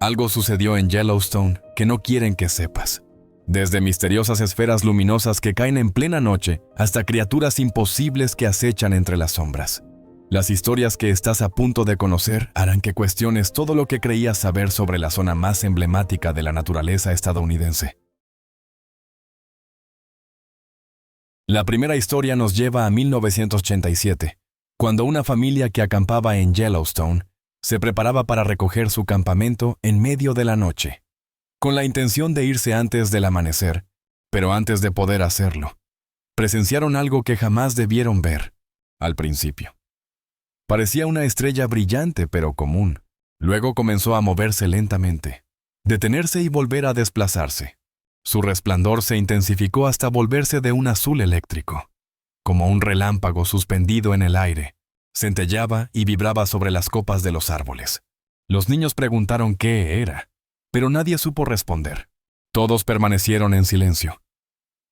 Algo sucedió en Yellowstone que no quieren que sepas. Desde misteriosas esferas luminosas que caen en plena noche hasta criaturas imposibles que acechan entre las sombras. Las historias que estás a punto de conocer harán que cuestiones todo lo que creías saber sobre la zona más emblemática de la naturaleza estadounidense. La primera historia nos lleva a 1987, cuando una familia que acampaba en Yellowstone se preparaba para recoger su campamento en medio de la noche, con la intención de irse antes del amanecer, pero antes de poder hacerlo, presenciaron algo que jamás debieron ver al principio. Parecía una estrella brillante pero común. Luego comenzó a moverse lentamente, detenerse y volver a desplazarse. Su resplandor se intensificó hasta volverse de un azul eléctrico, como un relámpago suspendido en el aire. Centelleaba y vibraba sobre las copas de los árboles. Los niños preguntaron qué era, pero nadie supo responder. Todos permanecieron en silencio,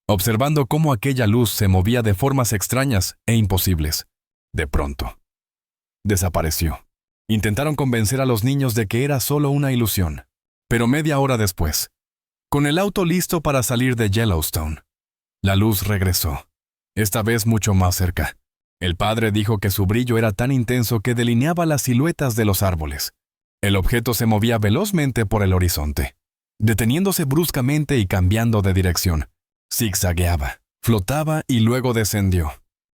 observando cómo aquella luz se movía de formas extrañas e imposibles. De pronto, desapareció. Intentaron convencer a los niños de que era solo una ilusión, pero media hora después, con el auto listo para salir de Yellowstone, la luz regresó, esta vez mucho más cerca. El padre dijo que su brillo era tan intenso que delineaba las siluetas de los árboles. El objeto se movía velozmente por el horizonte, deteniéndose bruscamente y cambiando de dirección. Zigzagueaba, flotaba y luego descendió.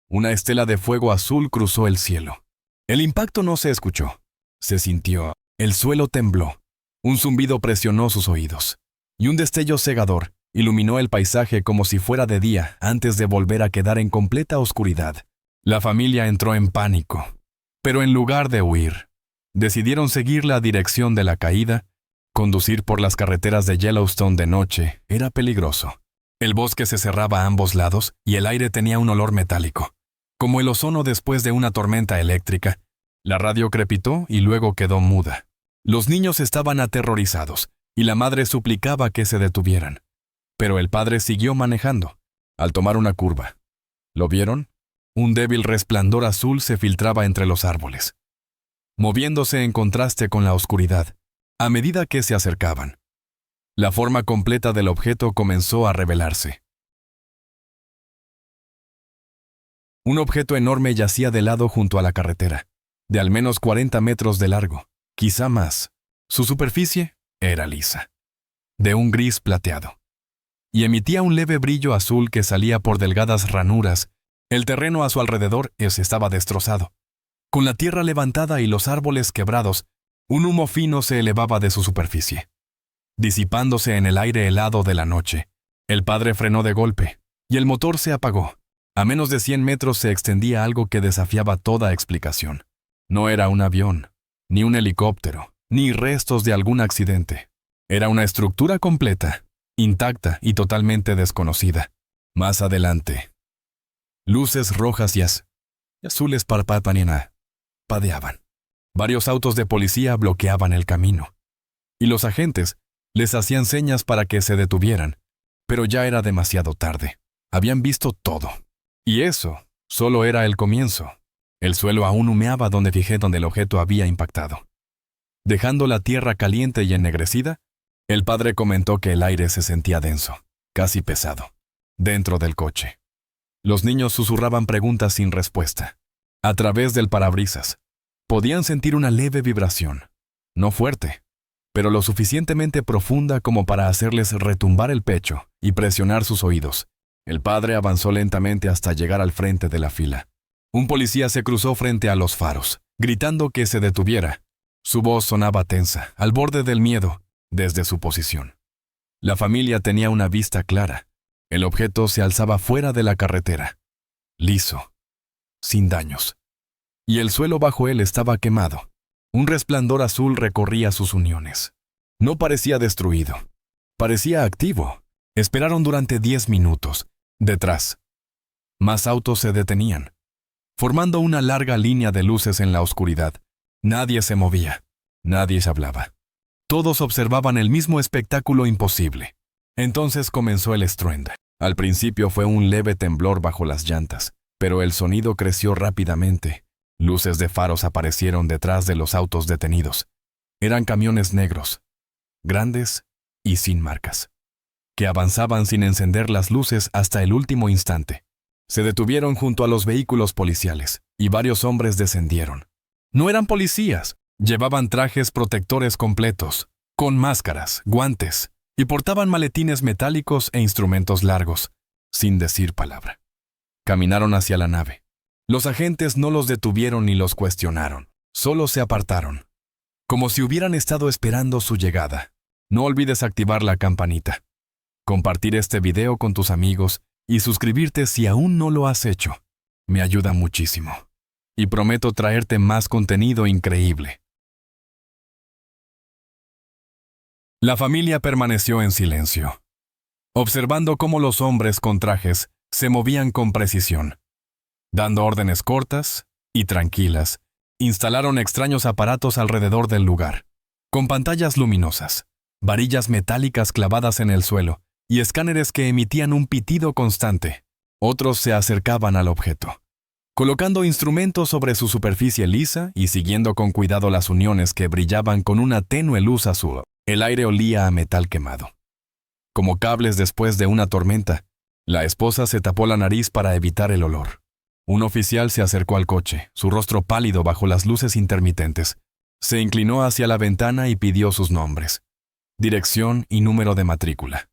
Una estela de fuego azul cruzó el cielo. El impacto no se escuchó. Se sintió. El suelo tembló. Un zumbido presionó sus oídos. Y un destello cegador iluminó el paisaje como si fuera de día antes de volver a quedar en completa oscuridad. La familia entró en pánico. Pero en lugar de huir, decidieron seguir la dirección de la caída. Conducir por las carreteras de Yellowstone de noche era peligroso. El bosque se cerraba a ambos lados y el aire tenía un olor metálico, como el ozono después de una tormenta eléctrica. La radio crepitó y luego quedó muda. Los niños estaban aterrorizados y la madre suplicaba que se detuvieran. Pero el padre siguió manejando. Al tomar una curva, ¿lo vieron? Un débil resplandor azul se filtraba entre los árboles, moviéndose en contraste con la oscuridad, a medida que se acercaban. La forma completa del objeto comenzó a revelarse. Un objeto enorme yacía de lado junto a la carretera, de al menos 40 metros de largo, quizá más. Su superficie era lisa, de un gris plateado, y emitía un leve brillo azul que salía por delgadas ranuras. El terreno a su alrededor estaba destrozado. Con la tierra levantada y los árboles quebrados, un humo fino se elevaba de su superficie, disipándose en el aire helado de la noche. El padre frenó de golpe, y el motor se apagó. A menos de 100 metros se extendía algo que desafiaba toda explicación. No era un avión, ni un helicóptero, ni restos de algún accidente. Era una estructura completa, intacta y totalmente desconocida. Más adelante, luces rojas y azules parpadeaban. Varios autos de policía bloqueaban el camino, y los agentes les hacían señas para que se detuvieran, pero ya era demasiado tarde. Habían visto todo. Y eso solo era el comienzo. El suelo aún humeaba donde el objeto había impactado. Dejando la tierra caliente y ennegrecida, el padre comentó que el aire se sentía denso, casi pesado, dentro del coche. Los niños susurraban preguntas sin respuesta. A través del parabrisas, podían sentir una leve vibración, no fuerte, pero lo suficientemente profunda como para hacerles retumbar el pecho y presionar sus oídos. El padre avanzó lentamente hasta llegar al frente de la fila. Un policía se cruzó frente a los faros, gritando que se detuviera. Su voz sonaba tensa, al borde del miedo, desde su posición. La familia tenía una vista clara. El objeto se alzaba fuera de la carretera, liso, sin daños. Y el suelo bajo él estaba quemado. Un resplandor azul recorría sus uniones. No parecía destruido. Parecía activo. Esperaron durante 10 minutos. Detrás, más autos se detenían, formando una larga línea de luces en la oscuridad. Nadie se movía, nadie se hablaba. Todos observaban el mismo espectáculo imposible. Entonces comenzó el estruendo. Al principio fue un leve temblor bajo las llantas, pero el sonido creció rápidamente. Luces de faros aparecieron detrás de los autos detenidos. Eran camiones negros, grandes y sin marcas, que avanzaban sin encender las luces hasta el último instante. Se detuvieron junto a los vehículos policiales y varios hombres descendieron. No eran policías, llevaban trajes protectores completos, con máscaras, guantes, y portaban maletines metálicos e instrumentos largos, sin decir palabra. Caminaron hacia la nave. Los agentes no los detuvieron ni los cuestionaron, solo se apartaron, como si hubieran estado esperando su llegada. No olvides activar la campanita, compartir este video con tus amigos y suscribirte si aún no lo has hecho. Me ayuda muchísimo. Y prometo traerte más contenido increíble. La familia permaneció en silencio, observando cómo los hombres con trajes se movían con precisión. Dando órdenes cortas y tranquilas, instalaron extraños aparatos alrededor del lugar, con pantallas luminosas, varillas metálicas clavadas en el suelo y escáneres que emitían un pitido constante. Otros se acercaban al objeto, colocando instrumentos sobre su superficie lisa y siguiendo con cuidado las uniones que brillaban con una tenue luz azul. El aire olía a metal quemado, como cables después de una tormenta. La esposa se tapó la nariz para evitar el olor. Un oficial se acercó al coche, su rostro pálido bajo las luces intermitentes. Se inclinó hacia la ventana y pidió sus nombres, dirección y número de matrícula.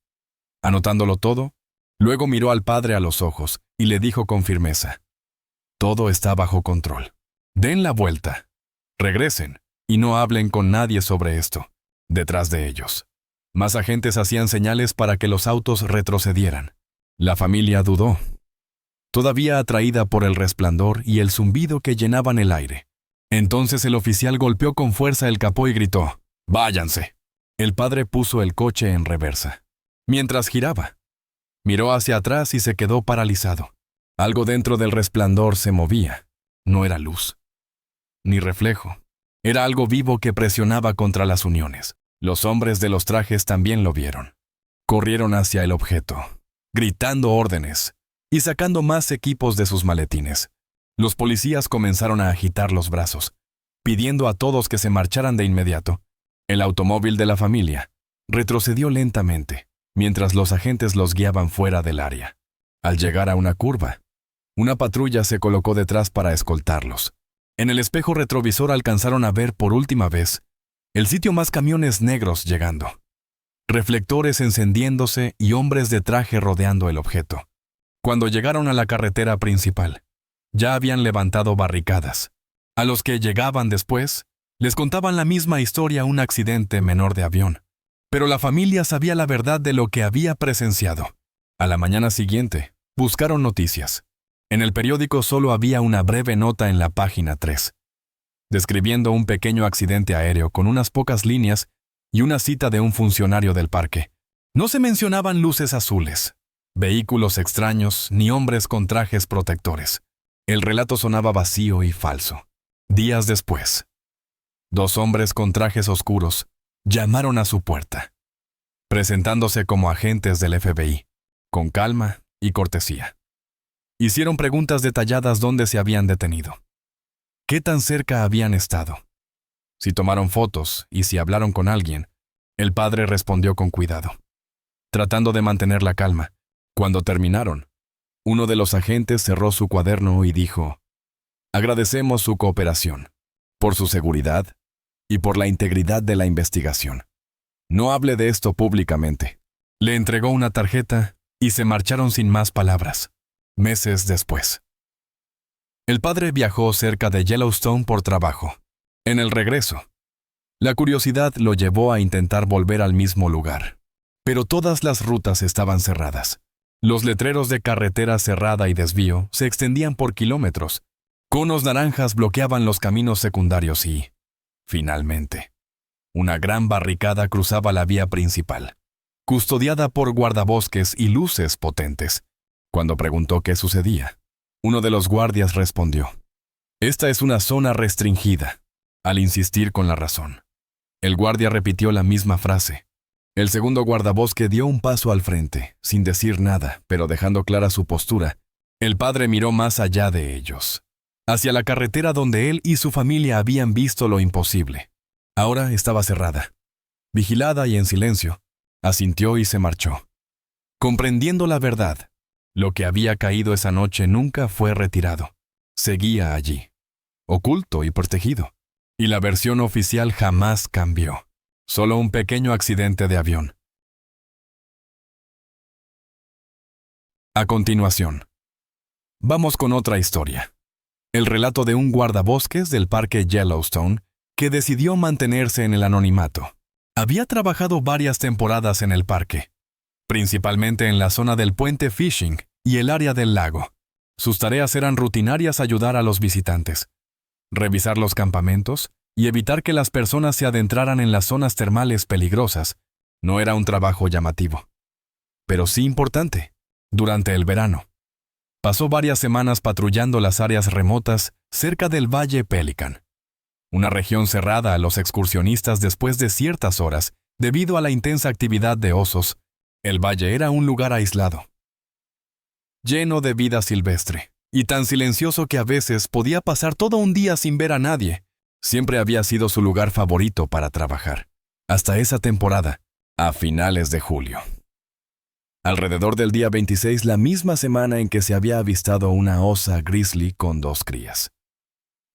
Anotándolo todo, luego miró al padre a los ojos y le dijo con firmeza: «Todo está bajo control. Den la vuelta. Regresen y no hablen con nadie sobre esto». Detrás de ellos, más agentes hacían señales para que los autos retrocedieran. La familia dudó, todavía atraída por el resplandor y el zumbido que llenaban el aire. Entonces el oficial golpeó con fuerza el capó y gritó: «¡Váyanse!». El padre puso el coche en reversa. Mientras giraba, miró hacia atrás y se quedó paralizado. Algo dentro del resplandor se movía. No era luz, ni reflejo. Era algo vivo que presionaba contra las uniones. Los hombres de los trajes también lo vieron. Corrieron hacia el objeto, gritando órdenes y sacando más equipos de sus maletines. Los policías comenzaron a agitar los brazos, pidiendo a todos que se marcharan de inmediato. El automóvil de la familia retrocedió lentamente, mientras los agentes los guiaban fuera del área. Al llegar a una curva, una patrulla se colocó detrás para escoltarlos. En el espejo retrovisor alcanzaron a ver por última vez el sitio, más camiones negros llegando, reflectores encendiéndose y hombres de traje rodeando el objeto. Cuando llegaron a la carretera principal, ya habían levantado barricadas. A los que llegaban después, les contaban la misma historia, un accidente menor de avión. Pero la familia sabía la verdad de lo que había presenciado. A la mañana siguiente, buscaron noticias. En el periódico solo había una breve nota en la página 3, describiendo un pequeño accidente aéreo con unas pocas líneas y una cita de un funcionario del parque. No se mencionaban luces azules, vehículos extraños ni hombres con trajes protectores. El relato sonaba vacío y falso. Días después, 2 hombres con trajes oscuros llamaron a su puerta, presentándose como agentes del FBI, con calma y cortesía. Hicieron preguntas detalladas: dónde se habían detenido, qué tan cerca habían estado, si tomaron fotos y si hablaron con alguien. El padre respondió con cuidado, tratando de mantener la calma. Cuando terminaron, uno de los agentes cerró su cuaderno y dijo: «Agradecemos su cooperación, por su seguridad y por la integridad de la investigación. No hable de esto públicamente». Le entregó una tarjeta y se marcharon sin más palabras. Meses después, el padre viajó cerca de Yellowstone por trabajo. En el regreso, la curiosidad lo llevó a intentar volver al mismo lugar, pero todas las rutas estaban cerradas. Los letreros de carretera cerrada y desvío se extendían por kilómetros. Conos naranjas bloqueaban los caminos secundarios y, finalmente, una gran barricada cruzaba la vía principal, custodiada por guardabosques y luces potentes. Cuando preguntó qué sucedía, uno de los guardias respondió: «Esta es una zona restringida», al insistir con la razón. El guardia repitió la misma frase. El segundo guardabosque dio un paso al frente, sin decir nada, pero dejando clara su postura. El padre miró más allá de ellos, hacia la carretera donde él y su familia habían visto lo imposible. Ahora estaba cerrada. Vigilada y en silencio, asintió y se marchó. Comprendiendo la verdad, lo que había caído esa noche nunca fue retirado. Seguía allí, oculto y protegido. Y la versión oficial jamás cambió. Solo un pequeño accidente de avión. A continuación, vamos con otra historia. El relato de un guardabosques del parque Yellowstone que decidió mantenerse en el anonimato. Había trabajado varias temporadas en el parque, principalmente en la zona del puente Fishing y el área del lago. Sus tareas eran rutinarias: ayudar a los visitantes, revisar los campamentos y evitar que las personas se adentraran en las zonas termales peligrosas. No era un trabajo llamativo, pero sí importante. Durante el verano, pasó varias semanas patrullando las áreas remotas cerca del Valle Pelican, una región cerrada a los excursionistas después de ciertas horas debido a la intensa actividad de osos. El valle era un lugar aislado, lleno de vida silvestre, y tan silencioso que a veces podía pasar todo un día sin ver a nadie. Siempre había sido su lugar favorito para trabajar, hasta esa temporada, a finales de julio. Alrededor del día 26, la misma semana en que se había avistado una osa grizzly con 2 crías.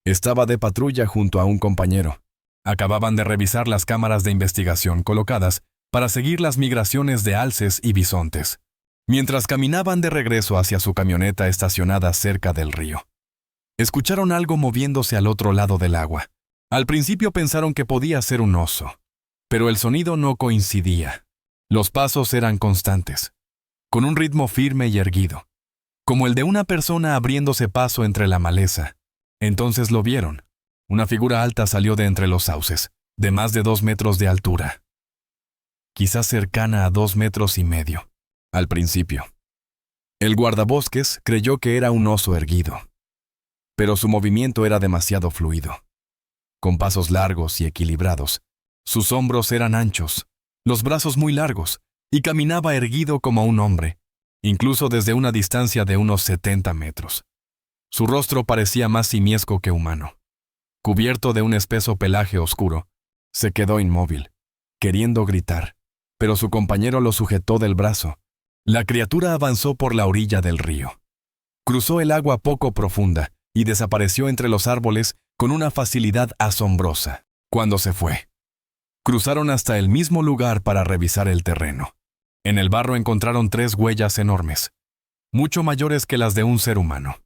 Estaba de patrulla junto a un compañero. Acababan de revisar las cámaras de investigación colocadas para seguir las migraciones de alces y bisontes, mientras caminaban de regreso hacia su camioneta estacionada cerca del río. Escucharon algo moviéndose al otro lado del agua. Al principio pensaron que podía ser un oso, pero el sonido no coincidía. Los pasos eran constantes, con un ritmo firme y erguido, como el de una persona abriéndose paso entre la maleza. Entonces lo vieron. Una figura alta salió de entre los sauces, de más de 2 metros de altura, quizás cercana a 2,5 metros al principio. El guardabosques creyó que era un oso erguido, pero su movimiento era demasiado fluido. Con pasos largos y equilibrados, sus hombros eran anchos, los brazos muy largos, y caminaba erguido como un hombre, incluso desde una distancia de unos 70 metros. Su rostro parecía más simiesco que humano. Cubierto de un espeso pelaje oscuro, se quedó inmóvil, queriendo gritar, pero su compañero lo sujetó del brazo. La criatura avanzó por la orilla del río. Cruzó el agua poco profunda y desapareció entre los árboles con una facilidad asombrosa. Cuando se fue, cruzaron hasta el mismo lugar para revisar el terreno. En el barro encontraron 3 huellas enormes, mucho mayores que las de un ser humano,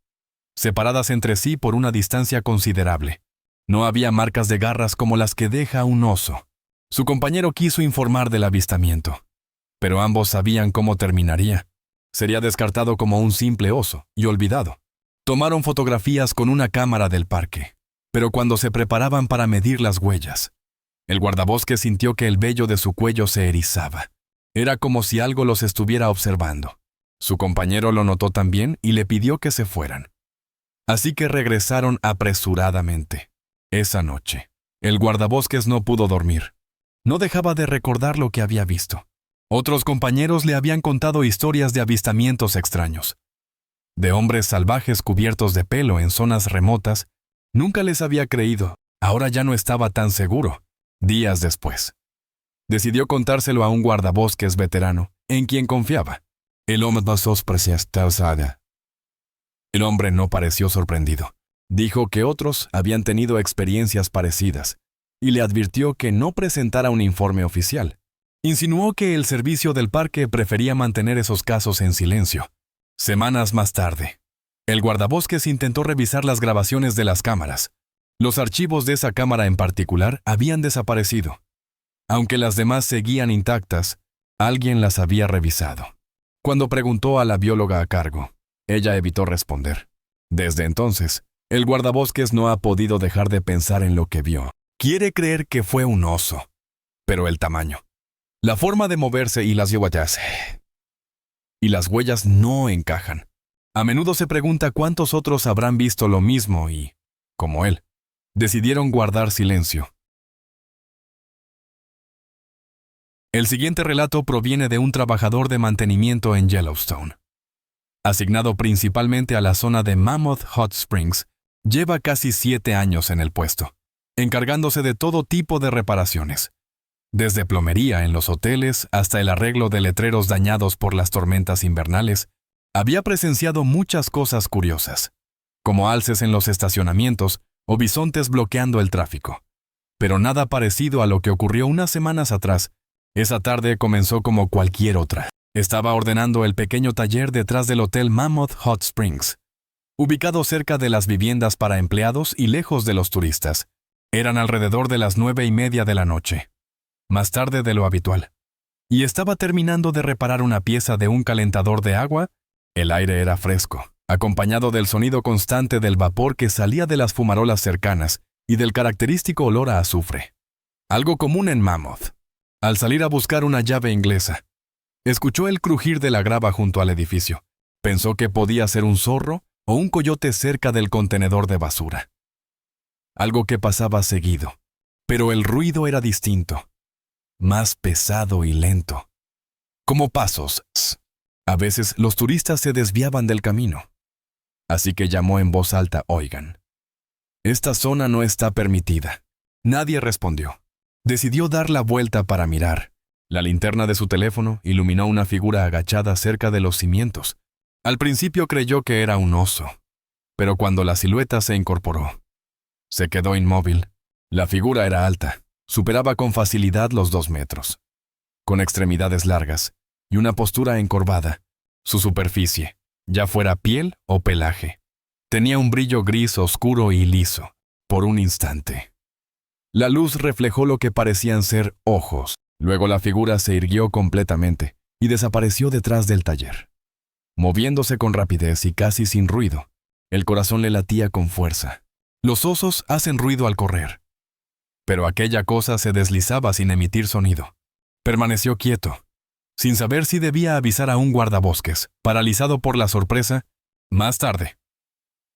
separadas entre sí por una distancia considerable. No había marcas de garras como las que deja un oso. Su compañero quiso informar del avistamiento, pero ambos sabían cómo terminaría. Sería descartado como un simple oso y olvidado. Tomaron fotografías con una cámara del parque, pero cuando se preparaban para medir las huellas, el guardabosques sintió que el vello de su cuello se erizaba. Era como si algo los estuviera observando. Su compañero lo notó también y le pidió que se fueran. Así que regresaron apresuradamente. Esa noche, el guardabosques no pudo dormir. No dejaba de recordar lo que había visto. Otros compañeros le habían contado historias de avistamientos extraños, de hombres salvajes cubiertos de pelo en zonas remotas. Nunca les había creído. Ahora ya no estaba tan seguro. Días después, decidió contárselo a un guardabosques veterano, en quien confiaba. El hombre no pareció sorprendido. Dijo que otros habían tenido experiencias parecidas y le advirtió que no presentara un informe oficial. Insinuó que el servicio del parque prefería mantener esos casos en silencio. Semanas más tarde, el guardabosques intentó revisar las grabaciones de las cámaras. Los archivos de esa cámara en particular habían desaparecido. Aunque las demás seguían intactas, alguien las había revisado. Cuando preguntó a la bióloga a cargo, ella evitó responder. Desde entonces, el guardabosques no ha podido dejar de pensar en lo que vio. Quiere creer que fue un oso, pero el tamaño, la forma de moverse y las huellas no encajan. A menudo se pregunta cuántos otros habrán visto lo mismo y, como él, decidieron guardar silencio. El siguiente relato proviene de un trabajador de mantenimiento en Yellowstone. Asignado principalmente a la zona de Mammoth Hot Springs, lleva casi 7 años en el puesto, encargándose de todo tipo de reparaciones, Desde plomería en los hoteles hasta el arreglo de letreros dañados por las tormentas invernales, había presenciado muchas cosas curiosas, como alces en los estacionamientos o bisontes bloqueando el tráfico. Pero nada parecido a lo que ocurrió unas semanas atrás. Esa tarde comenzó como cualquier otra. Estaba ordenando el pequeño taller detrás del Hotel Mammoth Hot Springs, ubicado cerca de las viviendas para empleados y lejos de los turistas. Eran alrededor de las 9:30 de la noche, más tarde de lo habitual, y estaba terminando de reparar una pieza de un calentador de agua. El aire era fresco, acompañado del sonido constante del vapor que salía de las fumarolas cercanas y del característico olor a azufre. Algo común en Mammoth. Al salir a buscar una llave inglesa, escuchó el crujir de la grava junto al edificio. Pensó que podía ser un zorro o un coyote cerca del contenedor de basura. Algo que pasaba seguido, pero el ruido era distinto, más pesado y lento. Como pasos. A veces los turistas se desviaban del camino. Así que llamó en voz alta: «Oigan, esta zona no está permitida». Nadie respondió. Decidió dar la vuelta para mirar. La linterna de su teléfono iluminó una figura agachada cerca de los cimientos. Al principio creyó que era un oso, pero cuando la silueta se incorporó, se quedó inmóvil. La figura era alta, superaba con facilidad los 2 metros, con extremidades largas y una postura encorvada. Su superficie, ya fuera piel o pelaje, tenía un brillo gris oscuro y liso. Por un instante, la luz reflejó lo que parecían ser ojos. Luego la figura se irguió completamente y desapareció detrás del taller. Moviéndose con rapidez y casi sin ruido, el corazón le latía con fuerza. Los osos hacen ruido al correr, pero aquella cosa se deslizaba sin emitir sonido. Permaneció quieto, sin saber si debía avisar a un guardabosques, paralizado por la sorpresa. Más tarde,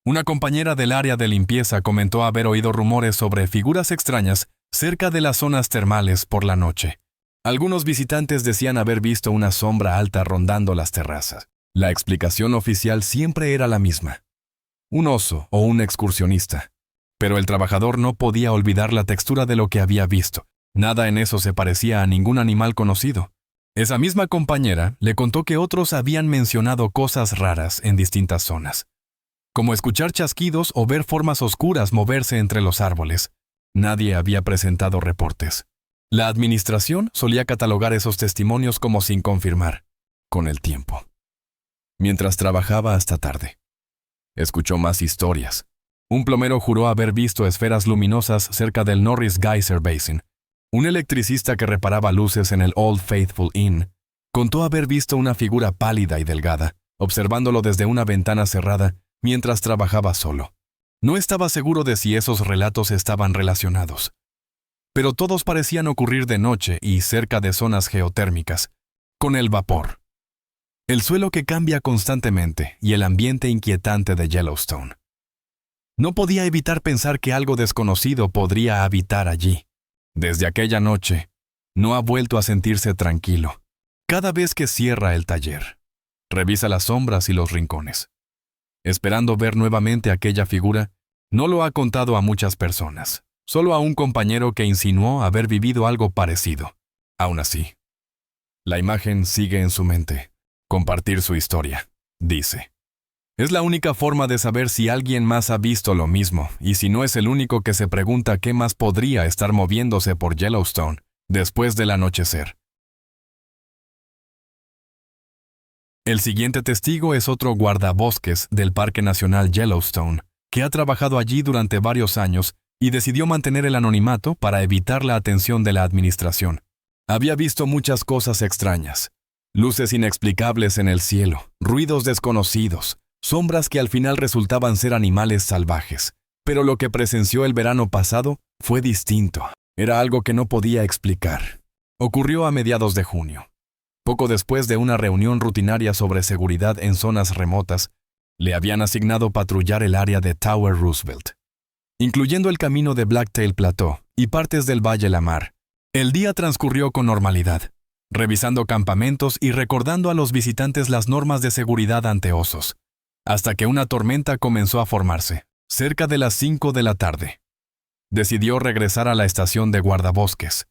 una compañera del área de limpieza comentó haber oído rumores sobre figuras extrañas cerca de las zonas termales por la noche. Algunos visitantes decían haber visto una sombra alta rondando las terrazas. La explicación oficial siempre era la misma: un oso o un excursionista. Pero el trabajador no podía olvidar la textura de lo que había visto. Nada en eso se parecía a ningún animal conocido. Esa misma compañera le contó que otros habían mencionado cosas raras en distintas zonas, como escuchar chasquidos o ver formas oscuras moverse entre los árboles. Nadie había presentado reportes. La administración solía catalogar esos testimonios como sin confirmar. Con el tiempo, mientras trabajaba hasta tarde, escuchó más historias. Un plomero juró haber visto esferas luminosas cerca del Norris Geyser Basin. Un electricista que reparaba luces en el Old Faithful Inn contó haber visto una figura pálida y delgada, observándolo desde una ventana cerrada mientras trabajaba solo. No estaba seguro de si esos relatos estaban relacionados, pero todos parecían ocurrir de noche y cerca de zonas geotérmicas, con el vapor, el suelo que cambia constantemente y el ambiente inquietante de Yellowstone. No podía evitar pensar que algo desconocido podría habitar allí. Desde aquella noche, no ha vuelto a sentirse tranquilo. Cada vez que cierra el taller, revisa las sombras y los rincones, esperando ver nuevamente aquella figura. No lo ha contado a muchas personas, solo a un compañero que insinuó haber vivido algo parecido. Aún así, la imagen sigue en su mente. Compartir su historia, dice. Es la única forma de saber si alguien más ha visto lo mismo, y si no es el único que se pregunta qué más podría estar moviéndose por Yellowstone después del anochecer. El siguiente testigo es otro guardabosques del Parque Nacional Yellowstone, que ha trabajado allí durante varios años y decidió mantener el anonimato para evitar la atención de la administración. Había visto muchas cosas extrañas: luces inexplicables en el cielo, ruidos desconocidos, sombras que al final resultaban ser animales salvajes. Pero lo que presenció el verano pasado fue distinto. Era algo que no podía explicar. Ocurrió a mediados de junio. Poco después de una reunión rutinaria sobre seguridad en zonas remotas, le habían asignado patrullar el área de Tower Roosevelt, incluyendo el camino de Blacktail Plateau y partes del Valle Lamar. El día transcurrió con normalidad, revisando campamentos y recordando a los visitantes las normas de seguridad ante osos, hasta que una tormenta comenzó a formarse. Cerca de las 5 de la tarde, decidió regresar a la estación de guardabosques.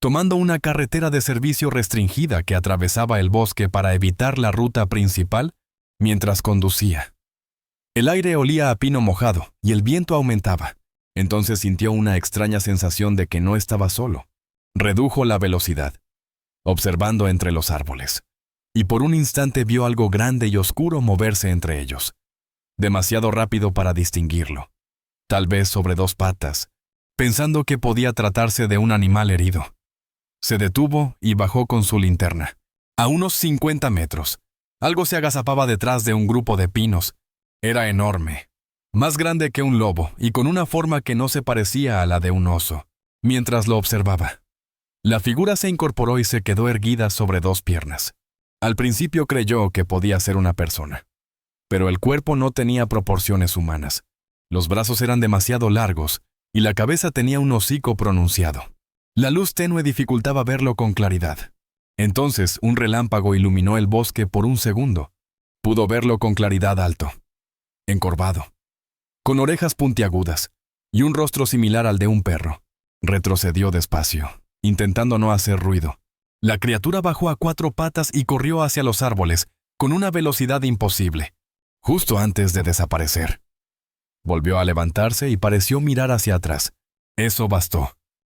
tomando una carretera de servicio restringida que atravesaba el bosque para evitar la ruta principal mientras conducía. El aire olía a pino mojado y el viento aumentaba. Entonces sintió una extraña sensación de que no estaba solo. Redujo la velocidad, observando entre los árboles, y por un instante vio algo grande y oscuro moverse entre ellos, demasiado rápido para distinguirlo, tal vez sobre dos patas, pensando que podía tratarse de un animal herido. Se detuvo y bajó con su linterna. A unos 50 metros, algo se agazapaba detrás de un grupo de pinos. Era enorme, más grande que un lobo y con una forma que no se parecía a la de un oso. Mientras lo observaba, la figura se incorporó y se quedó erguida sobre dos piernas. Al principio creyó que podía ser una persona, pero el cuerpo no tenía proporciones humanas. Los brazos eran demasiado largos y la cabeza tenía un hocico pronunciado. La luz tenue dificultaba verlo con claridad. Entonces un relámpago iluminó el bosque por un segundo. Pudo verlo con claridad alto, encorvado, con orejas puntiagudas y un rostro similar al de un perro. Retrocedió despacio, intentando no hacer ruido. La criatura bajó a 4 patas y corrió hacia los árboles, con una velocidad imposible, justo antes de desaparecer. Volvió a levantarse y pareció mirar hacia atrás. Eso bastó.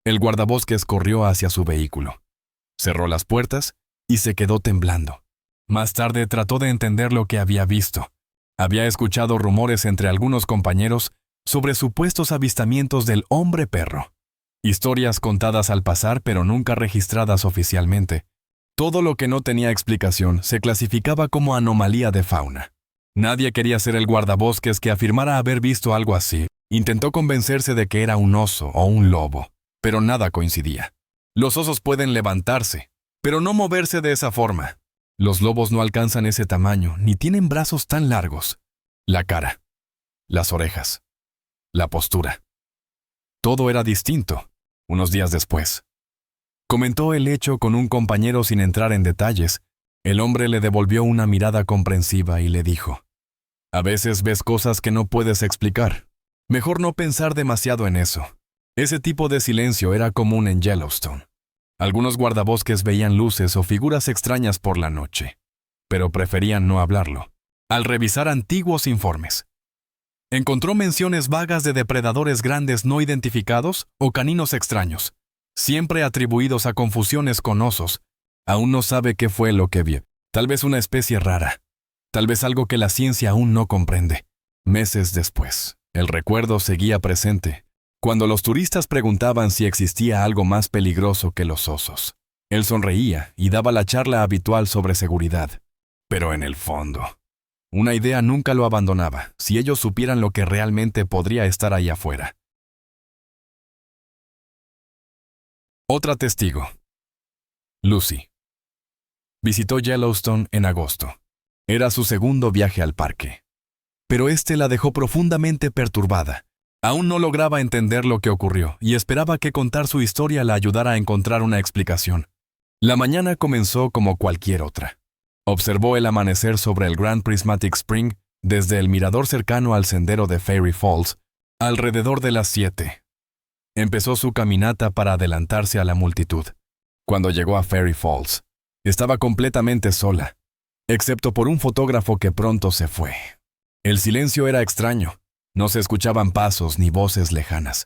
El guardabosques corrió hacia su vehículo. Cerró las puertas y se quedó temblando. Más tarde trató de entender lo que había visto. Había escuchado rumores entre algunos compañeros sobre supuestos avistamientos del hombre perro. Historias contadas al pasar pero nunca registradas oficialmente. Todo lo que no tenía explicación se clasificaba como anomalía de fauna. Nadie quería ser el guardabosques que afirmara haber visto algo así. Intentó convencerse de que era un oso o un lobo, pero nada coincidía. Los osos pueden levantarse, pero no moverse de esa forma. Los lobos no alcanzan ese tamaño, ni tienen brazos tan largos. La cara, las orejas, la postura. Todo era distinto. Unos días después, comentó el hecho con un compañero sin entrar en detalles. El hombre le devolvió una mirada comprensiva y le dijo: «A veces ves cosas que no puedes explicar. Mejor no pensar demasiado en eso». Ese tipo de silencio era común en Yellowstone. Algunos guardabosques veían luces o figuras extrañas por la noche, pero preferían no hablarlo. Al revisar antiguos informes, encontró menciones vagas de depredadores grandes no identificados o caninos extraños, siempre atribuidos a confusiones con osos. Aún no sabe qué fue lo que vio. Tal vez una especie rara. Tal vez algo que la ciencia aún no comprende. Meses después, el recuerdo seguía presente. Cuando los turistas preguntaban si existía algo más peligroso que los osos, él sonreía y daba la charla habitual sobre seguridad. Pero en el fondo, una idea nunca lo abandonaba, si ellos supieran lo que realmente podría estar ahí afuera. Otra testigo. Lucy. Visitó Yellowstone en agosto. Era su segundo viaje al parque. Pero este la dejó profundamente perturbada. Aún no lograba entender lo que ocurrió y esperaba que contar su historia la ayudara a encontrar una explicación. La mañana comenzó como cualquier otra. Observó el amanecer sobre el Grand Prismatic Spring desde el mirador cercano al sendero de Fairy Falls, alrededor de las 7. Empezó su caminata para adelantarse a la multitud. Cuando llegó a Fairy Falls, estaba completamente sola, excepto por un fotógrafo que pronto se fue. El silencio era extraño. No se escuchaban pasos ni voces lejanas.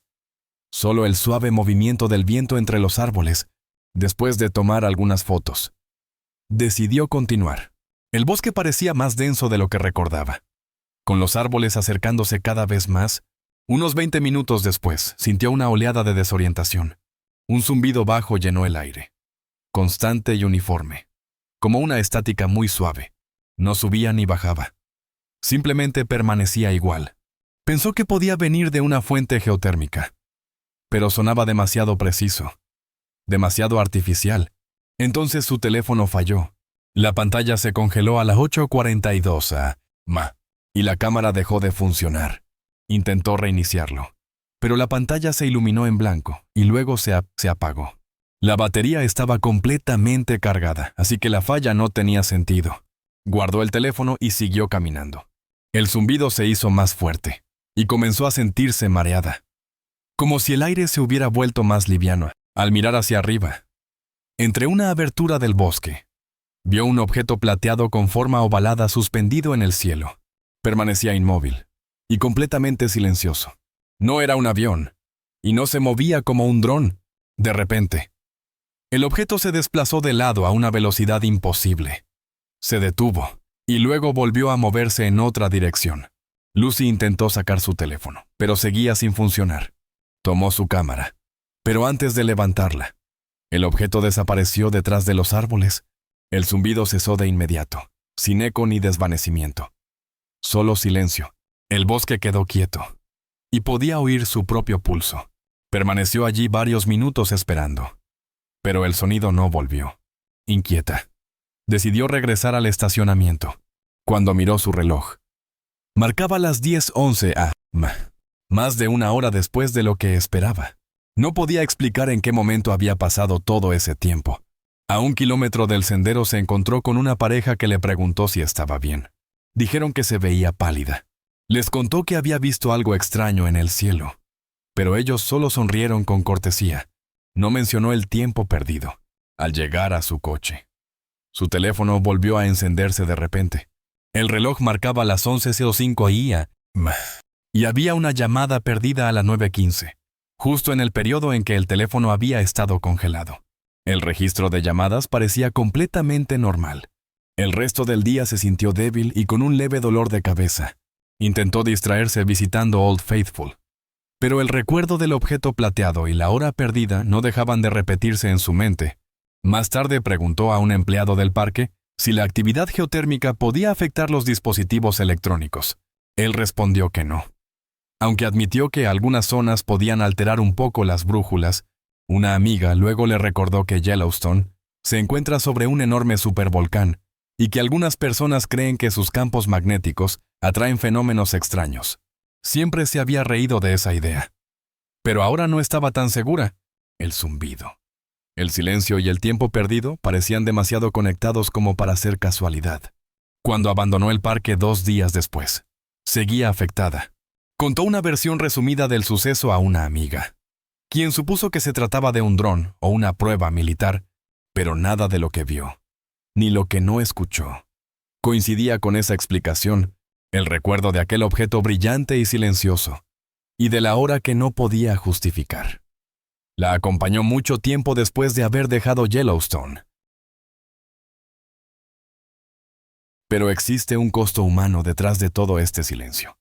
Solo el suave movimiento del viento entre los árboles. Después de tomar algunas fotos, decidió continuar. El bosque parecía más denso de lo que recordaba. Con los árboles acercándose cada vez más, unos 20 minutos después, sintió una oleada de desorientación. Un zumbido bajo llenó el aire, constante y uniforme, como una estática muy suave. No subía ni bajaba. Simplemente permanecía igual. Pensó que podía venir de una fuente geotérmica, pero sonaba demasiado preciso, demasiado artificial. Entonces su teléfono falló. La pantalla se congeló a las 8:42 am, y la cámara dejó de funcionar. Intentó reiniciarlo, pero la pantalla se iluminó en blanco y luego se apagó. La batería estaba completamente cargada, así que la falla no tenía sentido. Guardó el teléfono y siguió caminando. El zumbido se hizo más fuerte y comenzó a sentirse mareada, como si el aire se hubiera vuelto más liviano. Al mirar hacia arriba, Entre una abertura del bosque, vio un objeto plateado con forma ovalada suspendido en el cielo. Permanecía inmóvil y completamente silencioso. No era un avión, y no se movía como un dron. De repente, el objeto se desplazó de lado a una velocidad imposible. Se detuvo, y luego volvió a moverse en otra dirección. Lucy intentó sacar su teléfono, pero seguía sin funcionar. Tomó su cámara, pero antes de levantarla, el objeto desapareció detrás de los árboles. El zumbido cesó de inmediato, sin eco ni desvanecimiento. Solo silencio. El bosque quedó quieto, y podía oír su propio pulso. Permaneció allí varios minutos esperando, pero el sonido no volvió. Inquieta, decidió regresar al estacionamiento. Cuando miró su reloj, marcaba las 10:11 a.m., más de una hora después de lo que esperaba. No podía explicar en qué momento había pasado todo ese tiempo. A 1 kilómetro del sendero se encontró con una pareja que le preguntó si estaba bien. Dijeron que se veía pálida. Les contó que había visto algo extraño en el cielo, pero ellos solo sonrieron con cortesía. No mencionó el tiempo perdido. Al llegar a su coche, su teléfono volvió a encenderse de repente. El reloj marcaba las 11:05 a.m. y había una llamada perdida a las 9:15, justo en el periodo en que el teléfono había estado congelado. El registro de llamadas parecía completamente normal. El resto del día se sintió débil y con un leve dolor de cabeza. Intentó distraerse visitando Old Faithful, pero el recuerdo del objeto plateado y la hora perdida no dejaban de repetirse en su mente. Más tarde preguntó a un empleado del parque si la actividad geotérmica podía afectar los dispositivos electrónicos. Él respondió que no. Aunque admitió que algunas zonas podían alterar un poco las brújulas, una amiga luego le recordó que Yellowstone se encuentra sobre un enorme supervolcán y que algunas personas creen que sus campos magnéticos atraen fenómenos extraños. Siempre se había reído de esa idea. Pero ahora no estaba tan segura. El zumbido, el silencio y el tiempo perdido parecían demasiado conectados como para ser casualidad. Cuando abandonó el parque 2 días después, seguía afectada. Contó una versión resumida del suceso a una amiga, quien supuso que se trataba de un dron o una prueba militar, pero nada de lo que vio, ni lo que no escuchó, coincidía con esa explicación. El recuerdo de aquel objeto brillante y silencioso, y de la hora que no podía justificar. La acompañó mucho tiempo después de haber dejado Yellowstone. Pero existe un costo humano detrás de todo este silencio.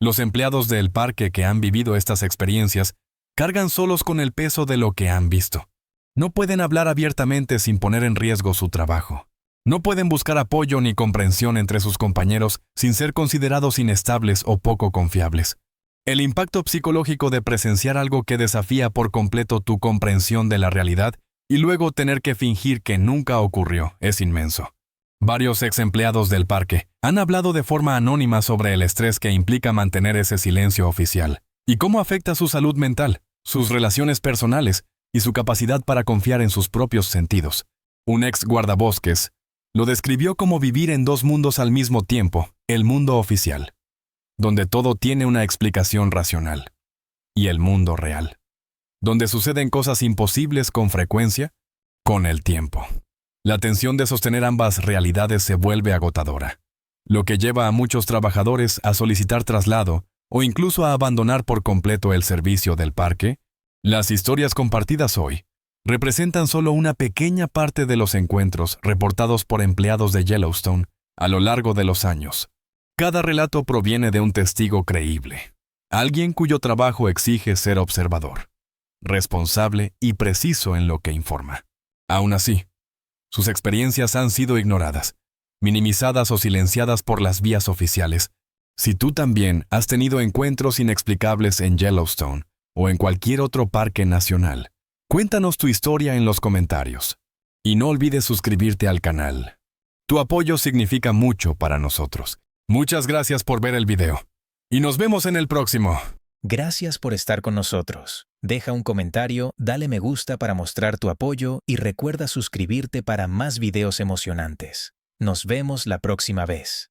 Los empleados del parque que han vivido estas experiencias cargan solos con el peso de lo que han visto. No pueden hablar abiertamente sin poner en riesgo su trabajo. No pueden buscar apoyo ni comprensión entre sus compañeros sin ser considerados inestables o poco confiables. El impacto psicológico de presenciar algo que desafía por completo tu comprensión de la realidad y luego tener que fingir que nunca ocurrió es inmenso. Varios ex empleados del parque han hablado de forma anónima sobre el estrés que implica mantener ese silencio oficial y cómo afecta su salud mental, sus relaciones personales y su capacidad para confiar en sus propios sentidos. Un ex guardabosques lo describió como vivir en 2 mundos al mismo tiempo: el mundo oficial, donde todo tiene una explicación racional, y el mundo real, donde suceden cosas imposibles con frecuencia. Con el tiempo, la tensión de sostener ambas realidades se vuelve agotadora, lo que lleva a muchos trabajadores a solicitar traslado o incluso a abandonar por completo el servicio del parque. Las historias compartidas hoy representan solo una pequeña parte de los encuentros reportados por empleados de Yellowstone a lo largo de los años. Cada relato proviene de un testigo creíble, alguien cuyo trabajo exige ser observador, responsable y preciso en lo que informa. Aún así, sus experiencias han sido ignoradas, minimizadas o silenciadas por las vías oficiales. Si tú también has tenido encuentros inexplicables en Yellowstone o en cualquier otro parque nacional, cuéntanos tu historia en los comentarios. Y no olvides suscribirte al canal. Tu apoyo significa mucho para nosotros. Muchas gracias por ver el video. Y nos vemos en el próximo. Gracias por estar con nosotros. Deja un comentario, dale me gusta para mostrar tu apoyo y recuerda suscribirte para más videos emocionantes. Nos vemos la próxima vez.